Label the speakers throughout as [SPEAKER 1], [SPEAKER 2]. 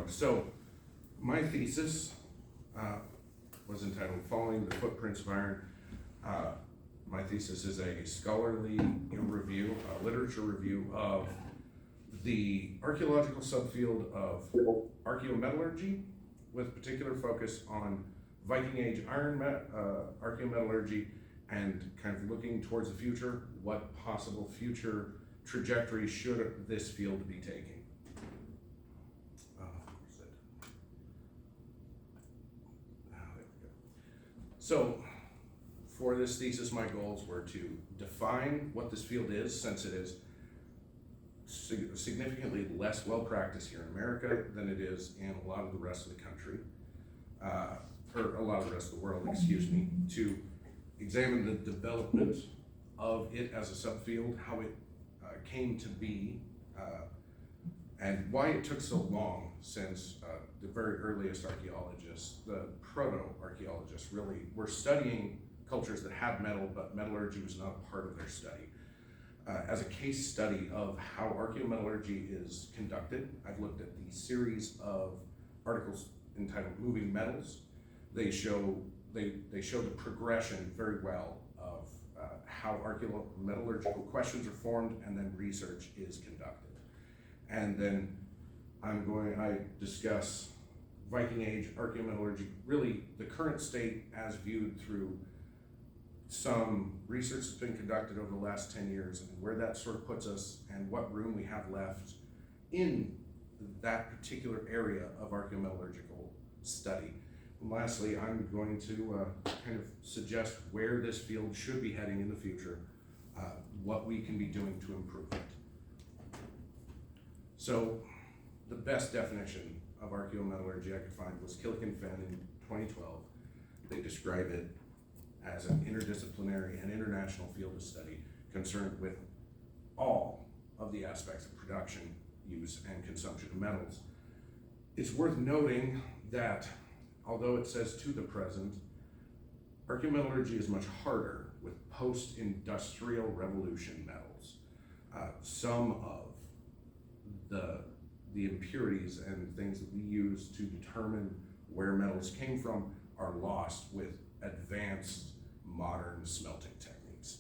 [SPEAKER 1] folks. So my thesis was entitled Following the Footprints of Iron. My thesis is a scholarly review, a literature review of the archaeological subfield of archaeometallurgy, with particular focus on Viking Age iron archaeometallurgy, and kind of looking towards the future, what possible future trajectory should this field be taking. So for this thesis, my goals were to define what this field is, since it is significantly less well practiced here in America than it is in a lot of the rest of the country, or a lot of the rest of the world, excuse me, to examine the development of it as a subfield, how it came to be, and why it took so long since the very earliest archaeologists, the proto-archaeologists, really were studying cultures that had metal, but metallurgy was not a part of their study. As a case study of how archaeometallurgy is conducted, I've looked at the series of articles entitled Moving Metals. They show the progression very well of how archaeometallurgical questions are formed and then research is conducted. And then I discuss Viking Age archaeometallurgy, really the current state as viewed through some research that's been conducted over the last 10 years, and where that sort of puts us and what room we have left in that particular area of archaeometallurgical study. And lastly, I'm going to kind of suggest where this field should be heading in the future, what we can be doing to improve it. So the best definition of archaeometallurgy I could find was Killick and Fenn in 2012. They describe it as an interdisciplinary and international field of study concerned with all of the aspects of production, use, and consumption of metals. It's worth noting that although it says to the present, archaeometallurgy is much harder with post-industrial revolution metals. Some of the impurities and things that we use to determine where metals came from are lost with advanced modern smelting techniques.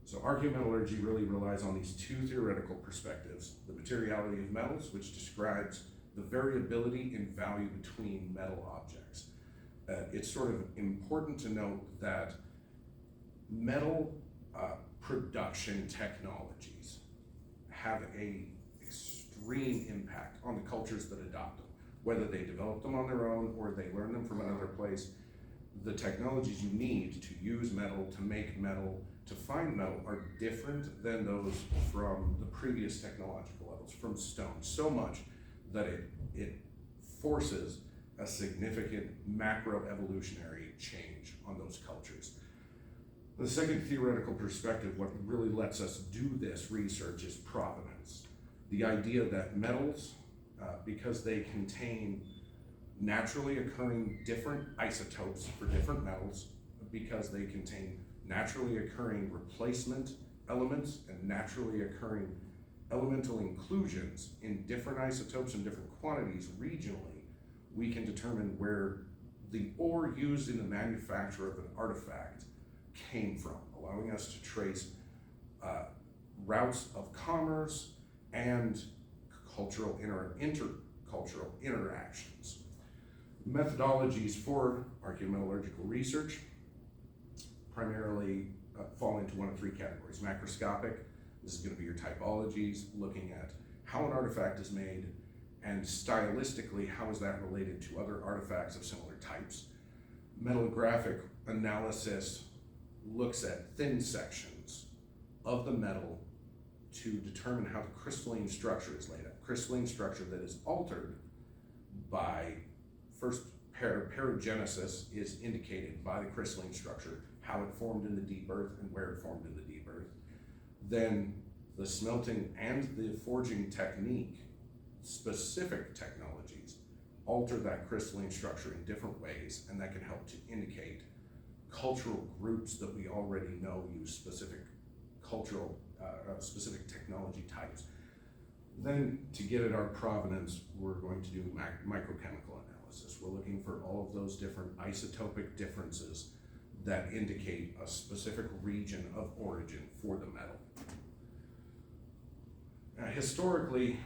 [SPEAKER 1] So archaeometallurgy really relies on these two theoretical perspectives: the materiality of metals, which describes the variability in value between metal objects. It's sort of important to note that metal production technologies have a extreme impact on the cultures that adopt them, whether they develop them on their own or they learn them from another place. The technologies you need to use metal, to make metal, to find metal are different than those from the previous technological levels, from stone, so much that it forces a significant macroevolutionary change on those cultures. The second theoretical perspective, what really lets us do this research, is provenance. The idea that metals, because they contain naturally occurring different isotopes for different metals, because they contain naturally occurring replacement elements and naturally occurring elemental inclusions in different isotopes and different quantities regionally, we can determine where the ore used in the manufacture of an artifact came from, allowing us to trace routes of commerce and intercultural interactions. Methodologies for archaeometallurgical research primarily fall into one of three categories. Macroscopic, this is going to be your typologies, looking at how an artifact is made, and stylistically, how is that related to other artifacts of similar types. Metallographic analysis looks at thin sections of the metal to determine how the crystalline structure is laid out. Crystalline structure that is altered by, first, paragenesis is indicated by the crystalline structure, how it formed in the deep earth and where it formed in the deep earth. Then the smelting and the forging technique, specific technologies, alter that crystalline structure in different ways, and that can help to indicate cultural groups that we already know use specific cultural, specific technology types. Then to get at our provenance, we're going to do microchemical analysis. We're looking for all of those different isotopic differences that indicate a specific region of origin for the metal. Now, historically,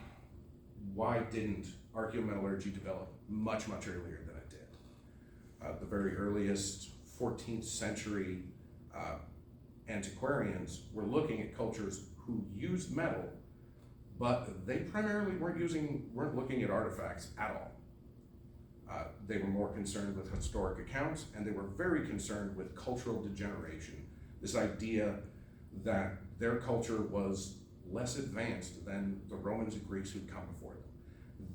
[SPEAKER 1] why didn't archaeometallurgy develop much earlier than it did? The very earliest 14th century antiquarians were looking at cultures who used metal, but they primarily weren't looking at artifacts at all. They were more concerned with historic accounts, and they were very concerned with cultural degeneration. This idea that their culture was less advanced than the Romans and Greeks who'd come before them.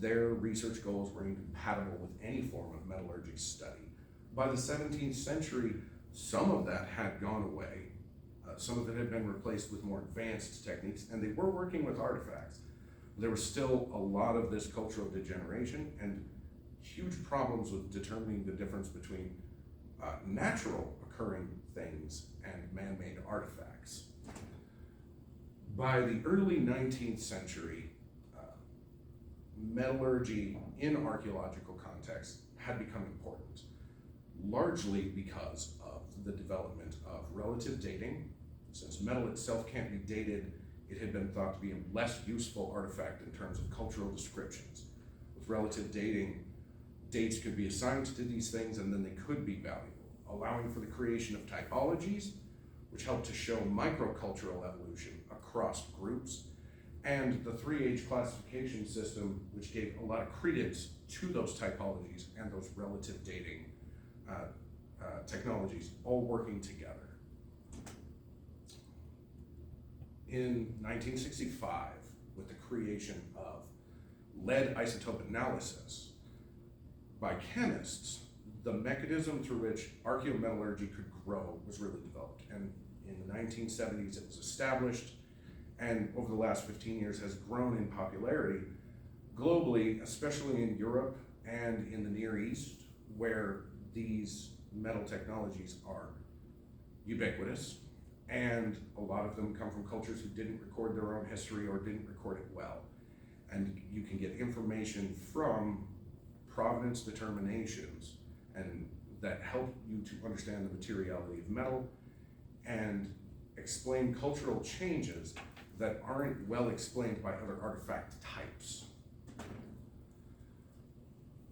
[SPEAKER 1] Their research goals were incompatible with any form of metallurgy study. By the 17th century, some of that had gone away. Some of it had been replaced with more advanced techniques, and they were working with artifacts. There was still a lot of this cultural degeneration and huge problems with determining the difference between natural occurring things and man-made artifacts. By the early 19th century, metallurgy in archaeological context had become important, largely because of the development of relative dating. Since metal itself can't be dated, it had been thought to be a less useful artifact in terms of cultural descriptions. With relative dating, dates could be assigned to these things and then they could be valuable, allowing for the creation of typologies, which helped to show microcultural evolution across groups, and the 3H classification system, which gave a lot of credence to those typologies and those relative dating technologies all working together. In 1965, with the creation of lead isotope analysis by chemists, the mechanism through which archaeometallurgy could grow was really developed. And in the 1970s, it was established, and over the last 15 years has grown in popularity globally, especially in Europe and in the Near East, where these metal technologies are ubiquitous, and a lot of them come from cultures who didn't record their own history or didn't record it well. And you can get information from provenance determinations and that help you to understand the materiality of metal and explain cultural changes that aren't well explained by other artifact types.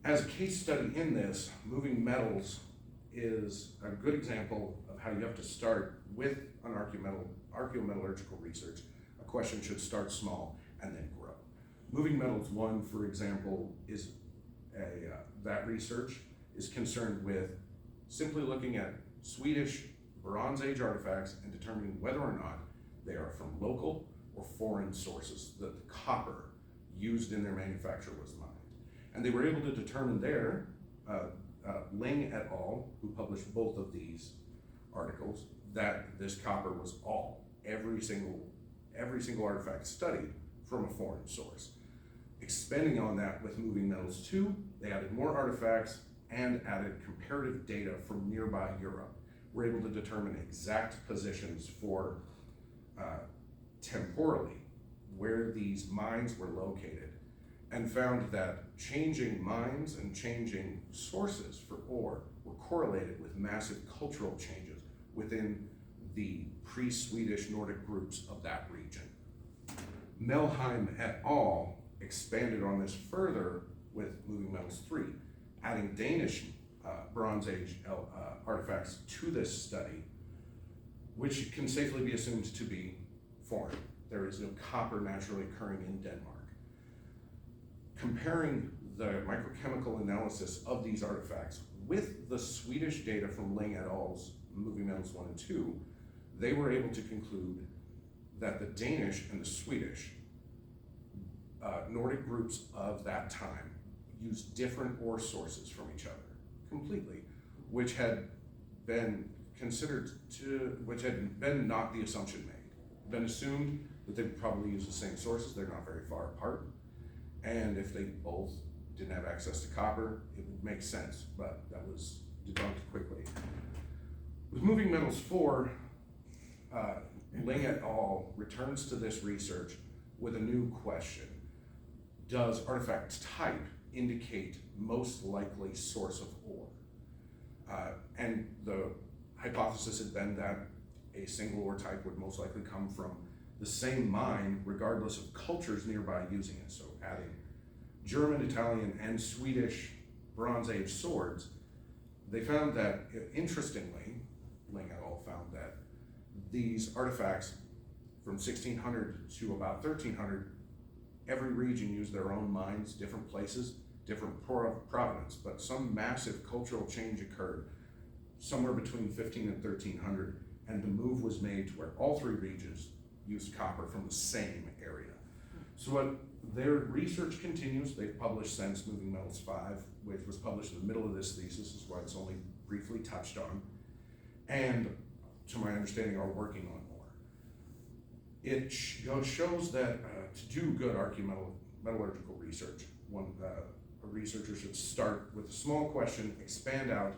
[SPEAKER 1] As a case study in this, moving metals is a good example of how you have to start with an archaeometallurgical research. A question should start small and then grow. Moving metals 1, for example, is that research is concerned with simply looking at Swedish Bronze Age artifacts and determining whether or not they are from local or foreign sources, that the copper used in their manufacture was mined. And they were able to determine there, Ling et al., who published both of these articles, that this copper was every single artifact studied from a foreign source. Expanding on that with moving metals 2, they added more artifacts and added comparative data from nearby Europe. We're able to determine exact positions for temporally where these mines were located, and found that changing mines and changing sources for ore were correlated with massive cultural changes within the pre-Swedish Nordic groups of that region. Melheim et al. Expanded on this further with moving metals 3, adding Danish Bronze Age artifacts to this study, which can safely be assumed to be foreign. There is no copper naturally occurring in Denmark. Comparing the microchemical analysis of these artifacts with the Swedish data from Ling et al.'s moving metals 1 and 2, they were able to conclude that the Danish and the Swedish Nordic groups of that time used different ore sources from each other completely, which had been not the assumption made. Been assumed that they would probably use the same sources. They're not very far apart. And if they both didn't have access to copper, it would make sense, but that was debunked quickly. With moving metals 4, Ling et al. Returns to this research with a new question. does artifact type indicate most likely source of ore? And the hypothesis had been that a single ore type would most likely come from the same mine regardless of cultures nearby using it. So adding German, Italian, and Swedish Bronze Age swords, they found that, interestingly, Ling et al. Found that these artifacts from 1600 to about 1300, every region used their own mines, different places, different provenance, but some massive cultural change occurred somewhere between 15 and 1300, and the move was made to where all three regions used copper from the same area. So what their research continues. They've published since Moving Metals 5, which was published in the middle of this thesis, is why it's only briefly touched on, and to my understanding are working on more. It shows that to do good archaeometallurgical research, a researcher should start with a small question, expand out,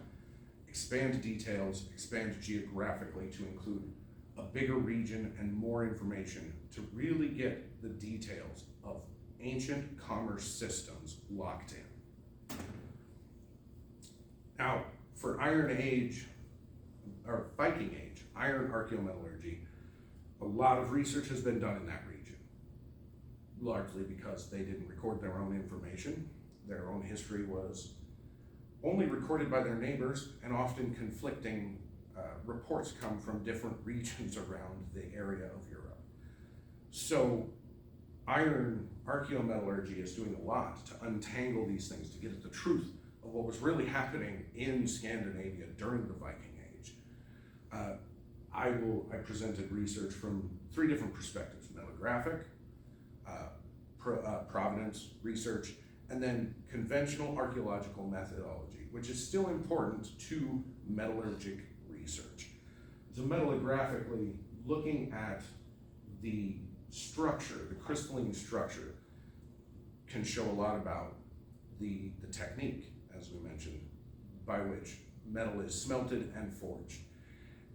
[SPEAKER 1] expand details, expand geographically to include a bigger region and more information to really get the details of ancient commerce systems locked in. Now, for Iron Age, or Viking Age, iron archaeometallurgy, a lot of research has been done in that region, largely because they didn't record their own information. Their own history was only recorded by their neighbors, and often conflicting reports come from different regions around the area of Europe. So iron archaeometallurgy is doing a lot to untangle these things, to get at the truth of what was really happening in Scandinavia during the Viking Age. I presented research from three different perspectives: metallographic, provenance research, and then conventional archaeological methodology, which is still important to metallurgic research. So metallographically, looking at the structure, the crystalline structure, can show a lot about the technique, as we mentioned, by which metal is smelted and forged.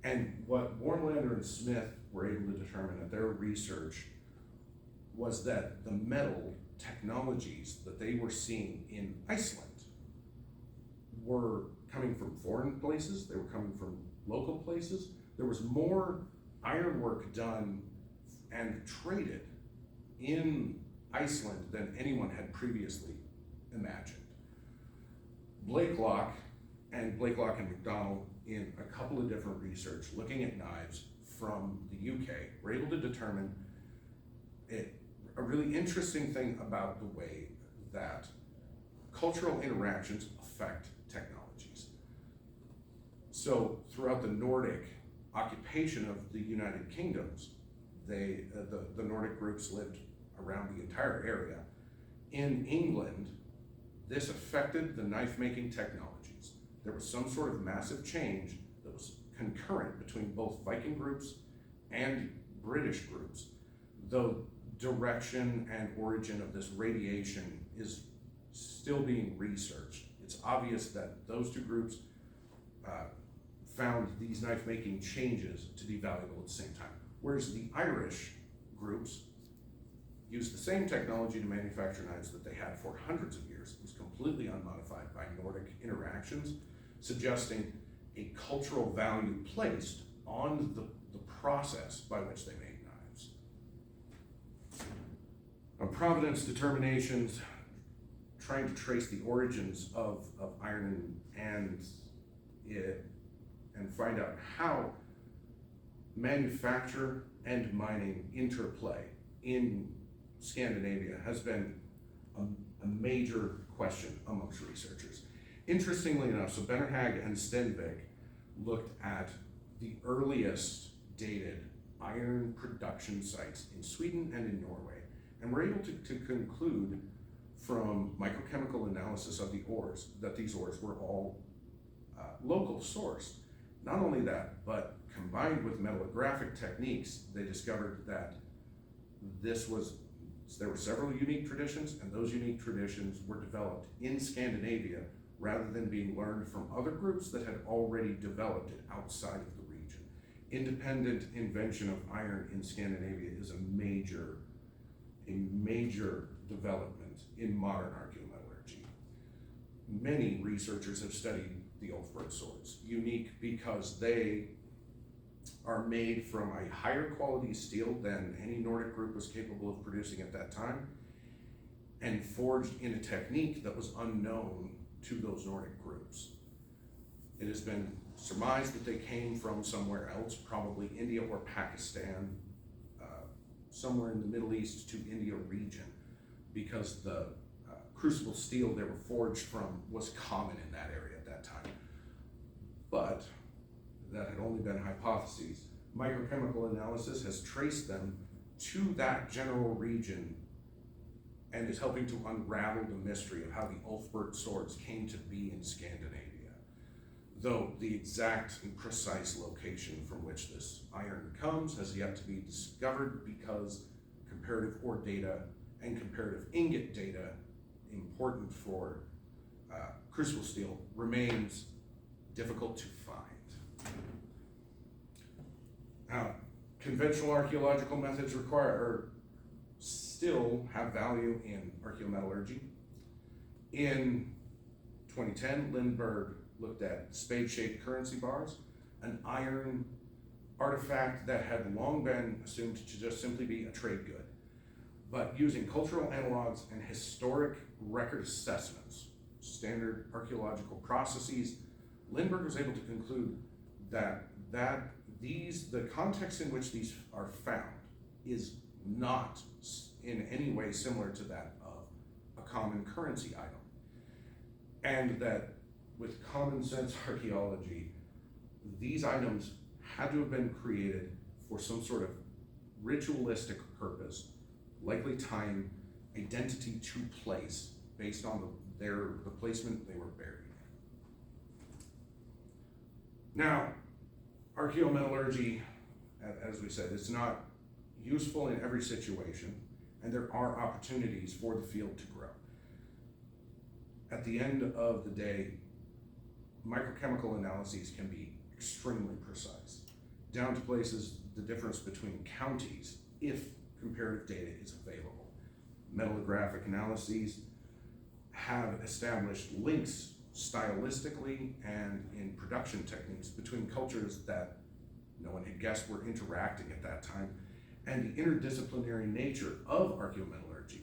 [SPEAKER 1] And what Warmlander and Smith were able to determine at their research was that the metal technologies that they were seeing in Iceland were coming from foreign places, they were coming from local places. There was more ironwork done and traded in Iceland than anyone had previously imagined. Blakelock and McDonald, in a couple of different research looking at knives from the UK, were able to determine a really interesting thing about the way that cultural interactions affect technologies. So throughout the Nordic occupation of the United Kingdoms, the Nordic groups lived around the entire area. In England, this affected the knife-making technologies. There was some sort of massive change that was concurrent between both Viking groups and British groups, though direction and origin of this radiation is still being researched. It's obvious that those two groups found these knife-making changes to be valuable at the same time, whereas the Irish groups used the same technology to manufacture knives that they had for hundreds of years. It was completely unmodified by Nordic interactions, suggesting a cultural value placed on the process by which they made knives. Provenance determinations, trying to trace the origins of iron and find out how manufacture and mining interplay in Scandinavia has been a major question amongst researchers. Interestingly enough, so Bennerhag and Stenvik looked at the earliest dated iron production sites in Sweden and in Norway, and were able to conclude from microchemical analysis of the ores that these ores were all local sourced. Not only that, but combined with metallographic techniques, they discovered that there were several unique traditions, and those unique traditions were developed in Scandinavia rather than being learned from other groups that had already developed it outside of the region. Independent invention of iron in Scandinavia is a major development in modern archaeometallurgy. Many researchers have studied the Ulfberg swords, unique because they are made from a higher quality steel than any Nordic group was capable of producing at that time, and forged in a technique that was unknown to those Nordic groups. It has been surmised that they came from somewhere else, probably India or Pakistan, somewhere in the Middle East to India region, because the crucible steel they were forged from was common in that area at that time. But that had only been hypotheses. Microchemical analysis has traced them to that general region and is helping to unravel the mystery of how the Ulfberg swords came to be in Scandinavia. Though the exact and precise location from which this iron comes has yet to be discovered, because comparative ore data and comparative ingot data, important for crucible steel, remains difficult to find. Now, conventional archaeological methods still have value in archaeometallurgy. In 2010, Lindbergh looked at spade-shaped currency bars, an iron artifact that had long been assumed to just simply be a trade good. But using cultural analogs and historic record assessments, standard archaeological processes, Lindbergh was able to conclude that the context in which these are found is not in any way similar to that of a common currency item. And that with common sense archaeology, these items had to have been created for some sort of ritualistic purpose, likely tying identity to place based on the placement they were buried. Now, archaeometallurgy, as we said, is not useful in every situation, and there are opportunities for the field to grow. At the end of the day, microchemical analyses can be extremely precise, down to places the difference between counties if comparative data is available. Metallographic analyses have established links stylistically and in production techniques between cultures that no one had guessed were interacting at that time, and the interdisciplinary nature of archaeometallurgy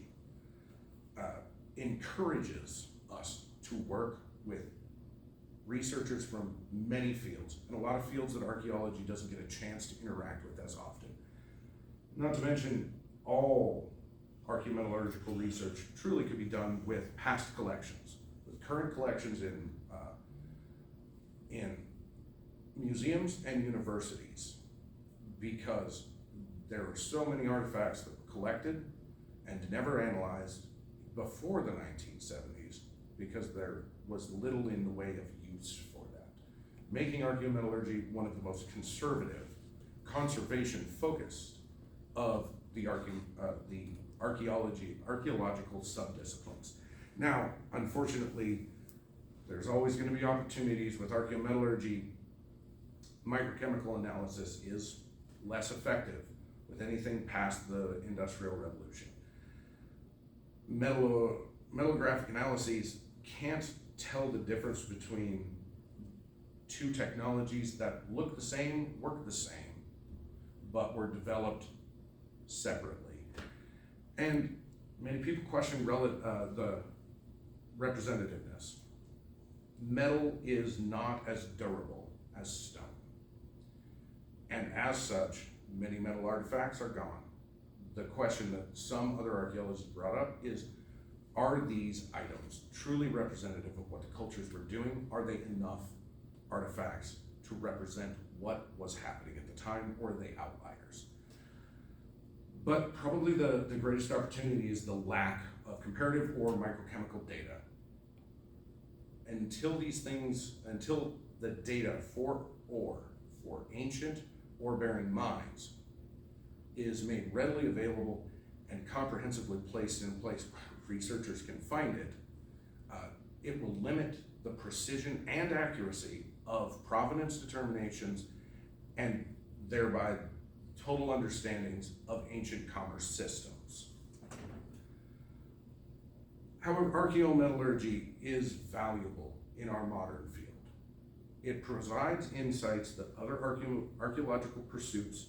[SPEAKER 1] encourages us to work with researchers from many fields, and a lot of fields that archaeology doesn't get a chance to interact with as often. Not to mention, all archaeometallurgical research truly could be done with past collections, with current collections in museums and universities, because there are so many artifacts that were collected and never analyzed before the 1970s, because there was little in the way of use for that, making archaeometallurgy one of the most conservative, conservation-focused of the archaeological subdisciplines. Now, unfortunately, there's always going to be opportunities with archaeometallurgy. Microchemical analysis is less effective with anything past the Industrial Revolution. Metallographic analyses can't tell the difference between two technologies that look the same, work the same, but were developed separately. And many people question the representativeness. Metal is not as durable as stone. And as such, many metal artifacts are gone. The question that some other archaeologists brought up is, are these items truly representative of what the cultures were doing? Are they enough artifacts to represent what was happening at the time, or are they outliers? But probably the greatest opportunity is the lack of comparative or microchemical data. Until the data for ancient ore-bearing mines is made readily available and comprehensively placed in a place where researchers can find it, it will limit the precision and accuracy of provenance determinations, and thereby total understandings of ancient commerce systems. However, archaeometallurgy is valuable in our modern field. It provides insights that other archaeological pursuits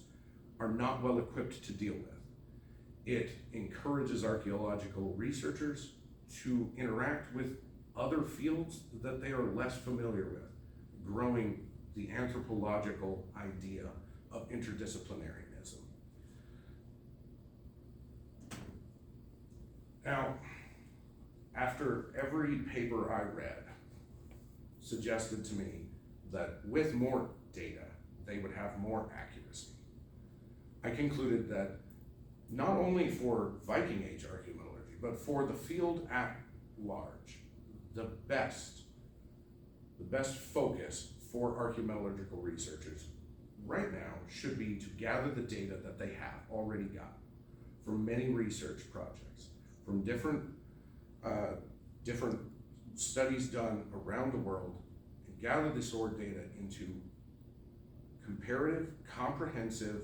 [SPEAKER 1] are not well equipped to deal with. It encourages archaeological researchers to interact with other fields that they are less familiar with, growing the anthropological idea of interdisciplinarism. Now, after every paper I read suggested to me that with more data, they would have more accuracy, I concluded that not only for Viking Age archaeometallurgy, but for the field at large, the best focus for archaeometallurgical researchers right now should be to gather the data that they have already got from many research projects, from different studies done around the world, and gather this stored data into comparative, comprehensive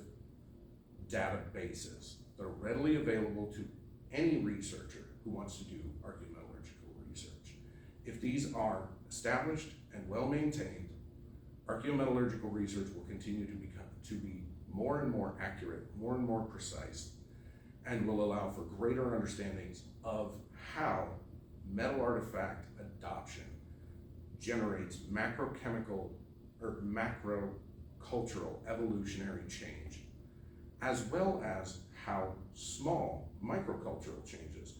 [SPEAKER 1] databases that are readily available to any researcher who wants to do archaeometallurgical research. If these are established and well maintained, archaeometallurgical research will continue to be more and more accurate, more and more precise, and will allow for greater understandings of how metal artifact adoption generates macrochemical or macrocultural evolutionary change, as well as how small microcultural changes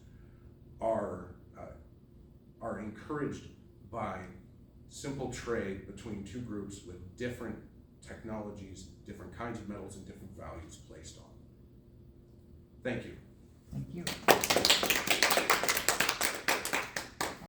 [SPEAKER 1] are encouraged by simple trade between two groups with different technologies, different kinds of metals, and different values placed on. Thank you.
[SPEAKER 2] Thank you.